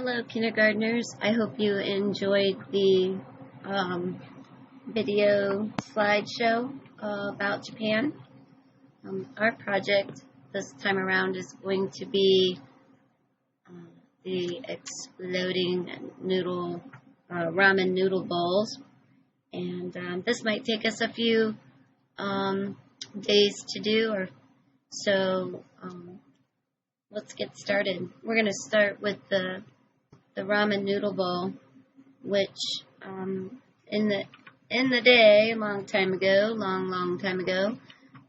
Hello, kindergartners. I hope you enjoyed the video slideshow about Japan. Our project this time around is going to be the exploding ramen noodle bowls. And this might take us a few days to do, so let's get started. We're going to start with the ramen noodle bowl, which in the day, long time ago,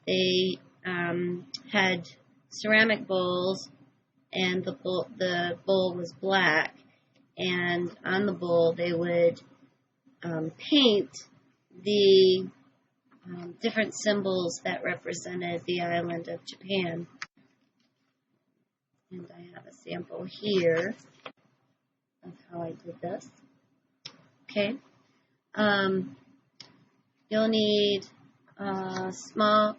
they had ceramic bowls, and the bowl was black, and on the bowl they would paint the different symbols that represented the island of Japan. And I have a sample here of how I did this. Okay. You'll need a small,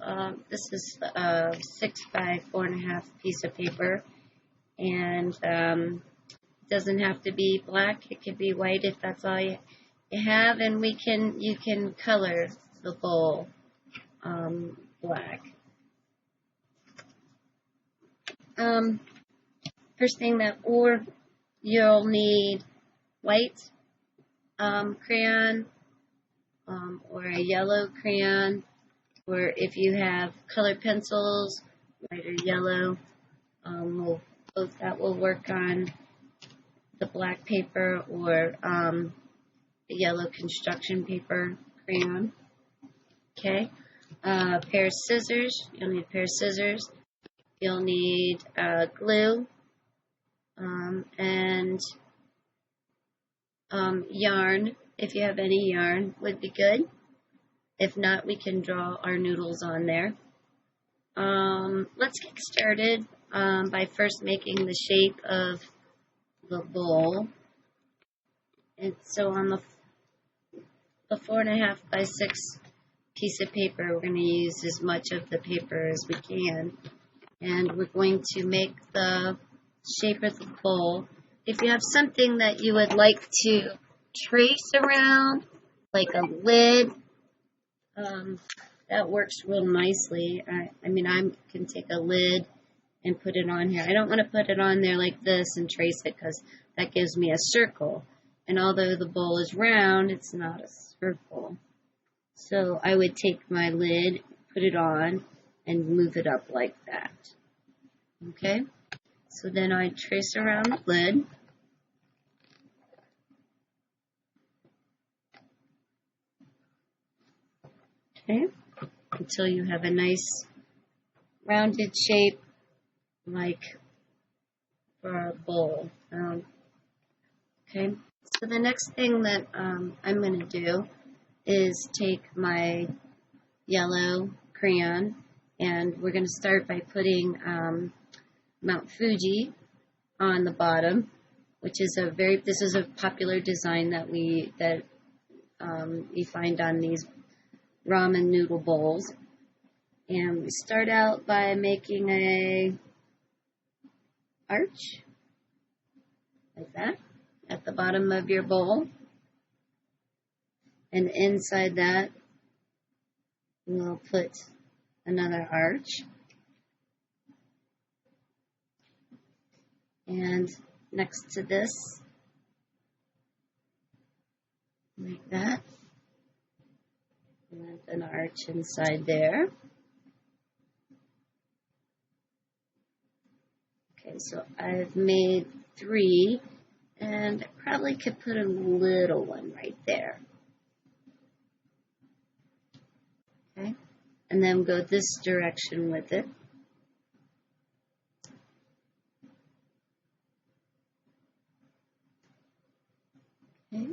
this is a 6 by 4.5 piece of paper, and it doesn't have to be black. It could be white if that's all you have, and you can color the bowl black. First thing you'll need white crayon or a yellow crayon, or if you have colored pencils, white or yellow, both that will work on the black paper or the yellow construction paper crayon. Okay, a pair of scissors. You'll need a pair of scissors. You'll need glue. And yarn, if you have any yarn, would be good. If not, we can draw our noodles on there. Let's get started by first making the shape of the bowl. And so on the 4.5 by 6 piece of paper, we're going to use as much of the paper as we can. And we're going to make the shape of the bowl. If you have something that you would like to trace around, like a lid, that works real nicely. I can take a lid and put it on here. I don't want to put it on there like this and trace it, because that gives me a circle. And although the bowl is round, it's not a circle. So I would take my lid, put it on, and move it up like that. Okay? So then I trace around the lid. Okay, until you have a nice rounded shape like for a bowl. Okay, so the next thing that I'm going to do is take my yellow crayon, and we're going to start by putting Mount Fuji on the bottom, which is this is a popular design that you find on these ramen noodle bowls. And we start out by making a arch like that at the bottom of your bowl, and inside that we'll put another arch. And next to this, like that, and an arch inside there. Okay, so I've made 3, and I probably could put a little one right there. Okay, and then go this direction with it. Okay.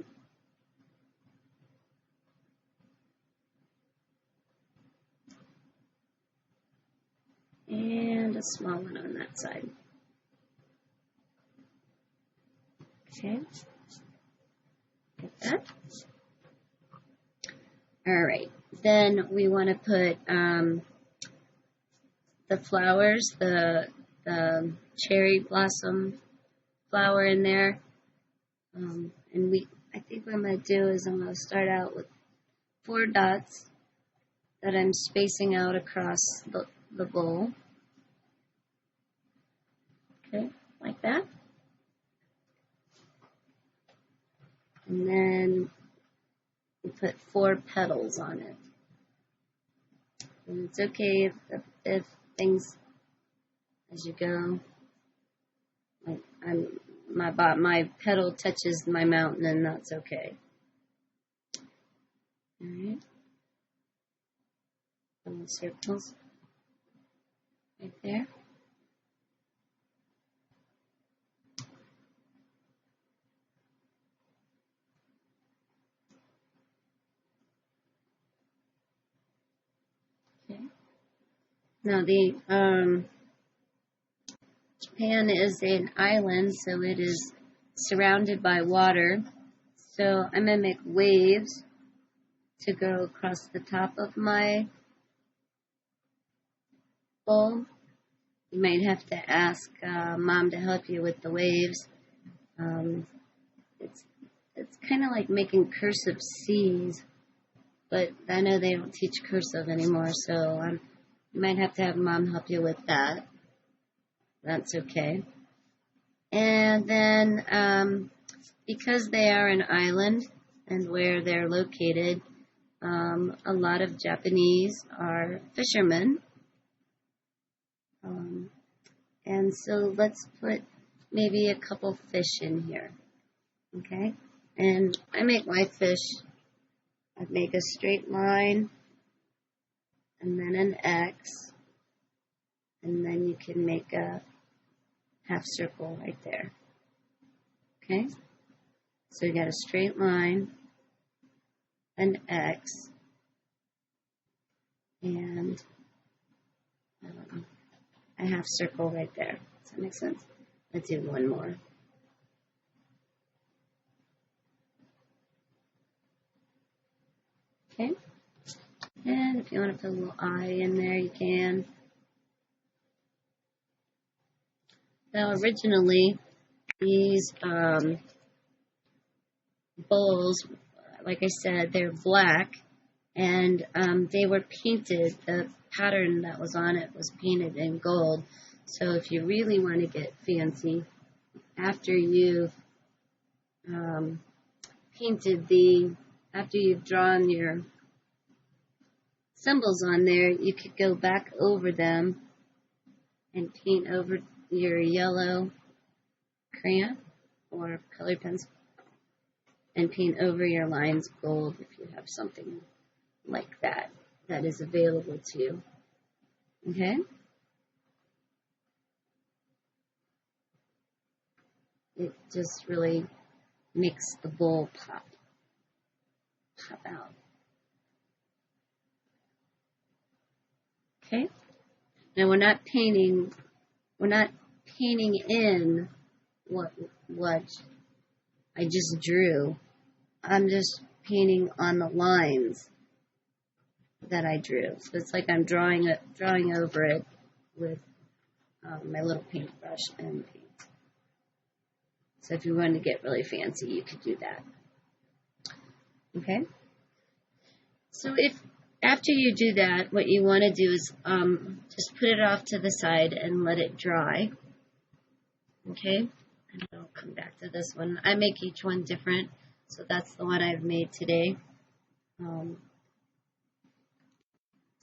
And a small one on that side. Okay. Get that. All right. Then we want to put the flowers, the cherry blossom flower in there, And I think what I'm going to do is I'm going to start out with 4 dots that I'm spacing out across the bowl. Okay, like that. And then we put 4 petals on it. And it's okay if things, as you go, like my petal touches my mountain, and that's okay. All right. Little circles right there. Okay. Now Japan is an island, so it is surrounded by water. So I'm going to make waves to go across the top of my bowl. You might have to ask Mom to help you with the waves. It's kind of like making cursive C's, but I know they don't teach cursive anymore, so you might have to have Mom help you with that. That's okay. And then because they are an island and where they're located, a lot of Japanese are fishermen. And so let's put maybe a couple fish in here. Okay? And I make my fish, I make a straight line, and then an X, and then you can make a half circle right there. Okay? So you got a straight line, an X, and a half circle right there. Does that make sense? Let's do one more. Okay? And if you want to put a little eye in there, you can. Now, originally, these bowls, like I said, they're black, and they were painted. The pattern that was on it was painted in gold. So if you really want to get fancy, after you've after you've drawn your symbols on there, you could go back over them and paint over your yellow crayon or colored pencil and paint over your lines gold if you have something like that is available to you. Okay? It just really makes the bowl pop out. Okay? Now we're not painting in what I just drew. I'm just painting on the lines that I drew. So it's like I'm drawing over it with my little paintbrush and paint. So if you wanted to get really fancy, you could do that. Okay? So if after you do that, what you want to do is just put it off to the side and let it dry. Okay? And I'll come back to this one. I make each one different, so that's the one I've made today.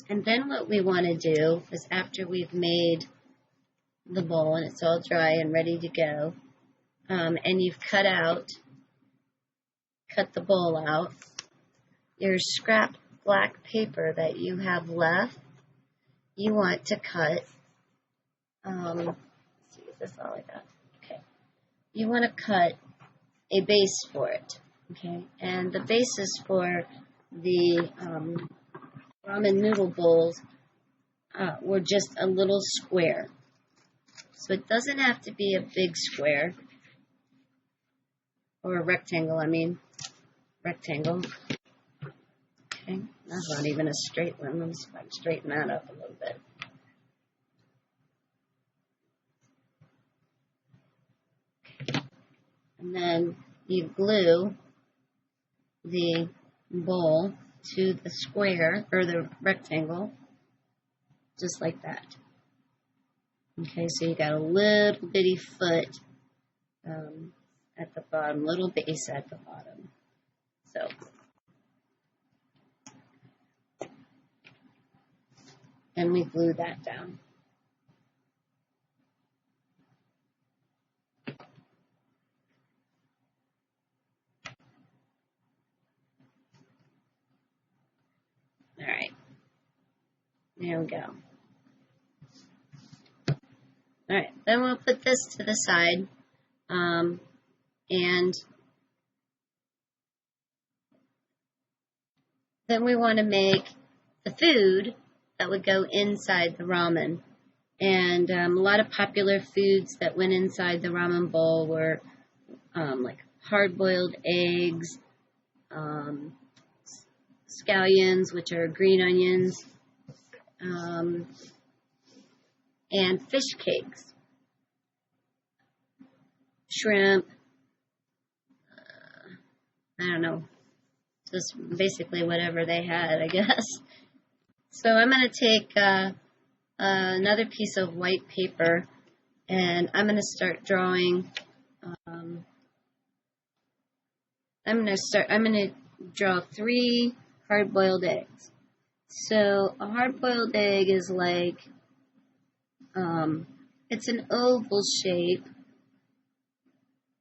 And then what we want to do is after we've made the bowl and it's all dry and ready to go, and you've cut the bowl out, your scrap black paper that you have left, you want to cut, let's see, is this all I got? Okay. You want to cut a base for it, okay? And the bases for the ramen noodle bowls were just a little square. So it doesn't have to be a big square, or a rectangle, rectangle. Okay, that's not even a straight one. Let me see if I can straighten that up a little bit. Okay. And then you glue the bowl to the square or the rectangle, just like that. Okay, so you got a little bitty foot at the bottom, little base at the bottom. So, and we glue that down. All right, there we go. All right, then we'll put this to the side, and then we want to make the food that would go inside the ramen. And a lot of popular foods that went inside the ramen bowl were like hard-boiled eggs, scallions, which are green onions, and fish cakes, shrimp, I don't know, just basically whatever they had, I guess. So I'm going to take another piece of white paper, and I'm going to start drawing. I'm going to draw 3 hard-boiled eggs. So a hard-boiled egg is like, it's an oval shape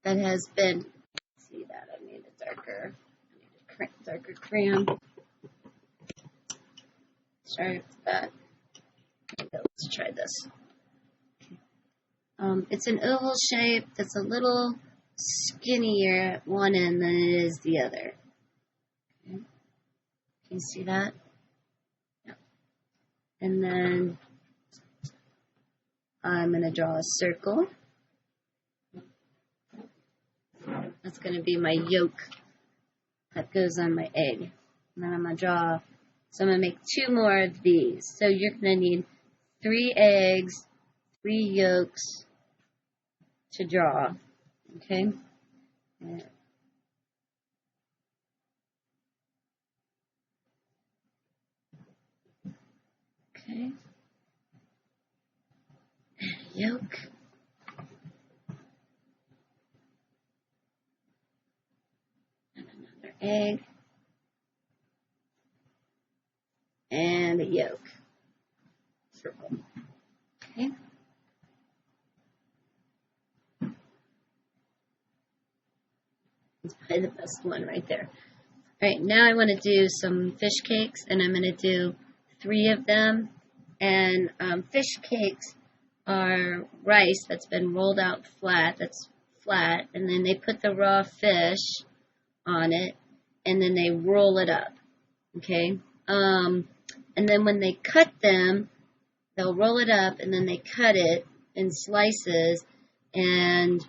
that has been, see that, I need a darker crayon. Sorry for that. Okay, let's try this. It's an oval shape that's a little skinnier at one end than it is the other. Okay. Can you see that? Yeah. And then I'm going to draw a circle. That's going to be my yolk that goes on my egg. And then I'm going to draw, so I'm going to make 2 more of these. So you're going to need 3 eggs, 3 yolks to draw. Okay? Okay. Yolk. And another egg. And a yolk. Circle. Okay. It's probably the best one right there. All right, now I want to do some fish cakes, and I'm going to do 3 of them. And fish cakes are rice that's been rolled out flat, and then they put the raw fish on it, and then they roll it up, okay? And then when they cut them, they'll roll it up, and then they cut it in slices, and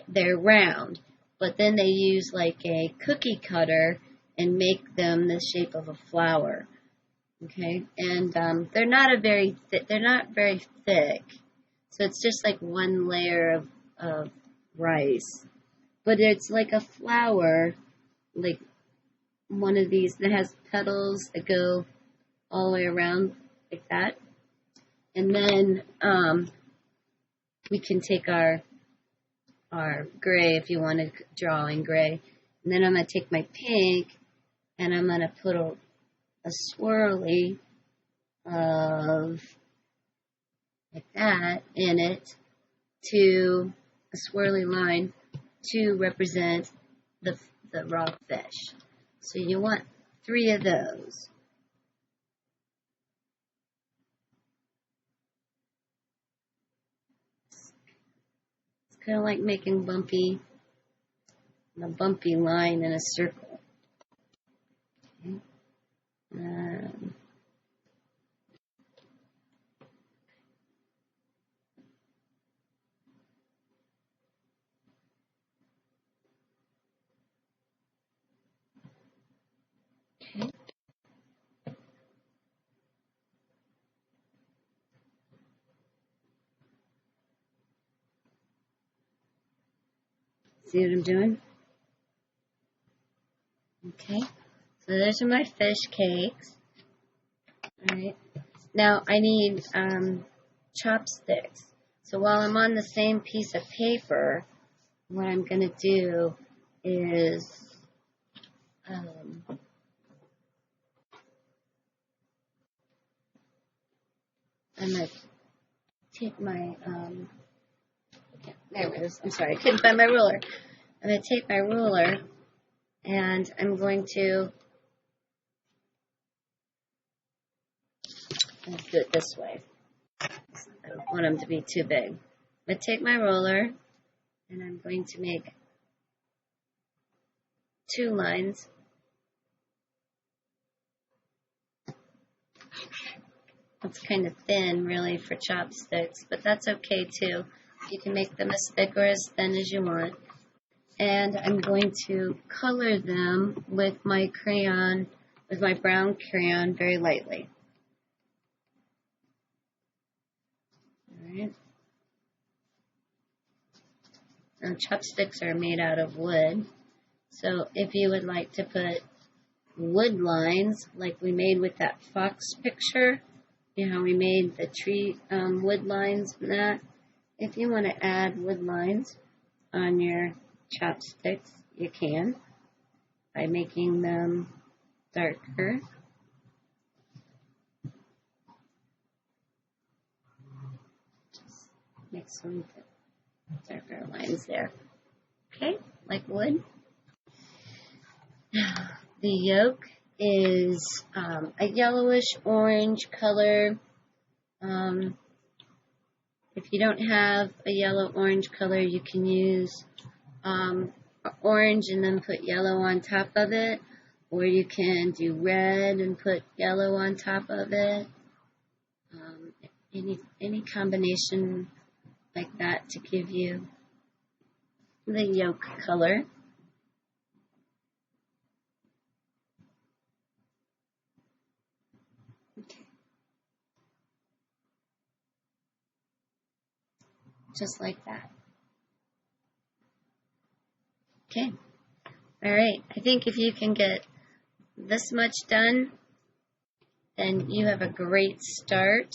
they're round. But then they use like a cookie cutter and make them the shape of a flower. Okay, and they're not very thick, so it's just like one layer of rice, but it's like a flower, like one of these that has petals that go all the way around like that, and then we can take our gray if you want to draw in gray, and then I'm going to take my pink and I'm going to put a swirly of like that in it, to a swirly line to represent the raw fish. So you want 3 of those. It's kind of like making a bumpy line in a circle. Okay. Okay. See what I'm doing? Okay, so those are my fish cakes. Alright, now I need chopsticks. So while I'm on the same piece of paper, what I'm going to do is I'm going to take my, there it is. I'm sorry, I couldn't find my ruler. I'm going to take my ruler and I'm going to let's do it this way. I don't want them to be too big. I'm going to take my ruler and I'm going to make 2 lines. It's kind of thin, really, for chopsticks, but that's okay, too. You can make them as thick or as thin as you want. And I'm going to color them with my crayon, with my brown crayon, very lightly. Alright. Now, chopsticks are made out of wood, so if you would like to put wood lines, like we made with that fox picture, you know, we made the tree wood lines and that. If you want to add wood lines on your chopsticks, you can by making them darker. Just make some darker lines there. Okay, like wood. The yolk is a yellowish orange color. If you don't have a yellow-orange color, you can use orange and then put yellow on top of it, or you can do red and put yellow on top of it. Any combination like that to give you the yolk color. Okay. Just like that. Okay. All right. I think if you can get this much done, then you have a great start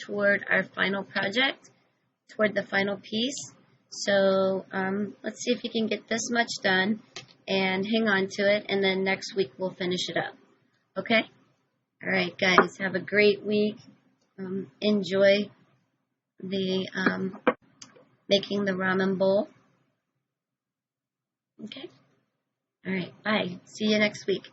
toward our final project, toward the final piece. So let's see if you can get this much done and hang on to it, and then next week we'll finish it up. Okay? All right, guys. Have a great week. Enjoy the making the ramen bowl. Okay? All right. Bye. See you next week.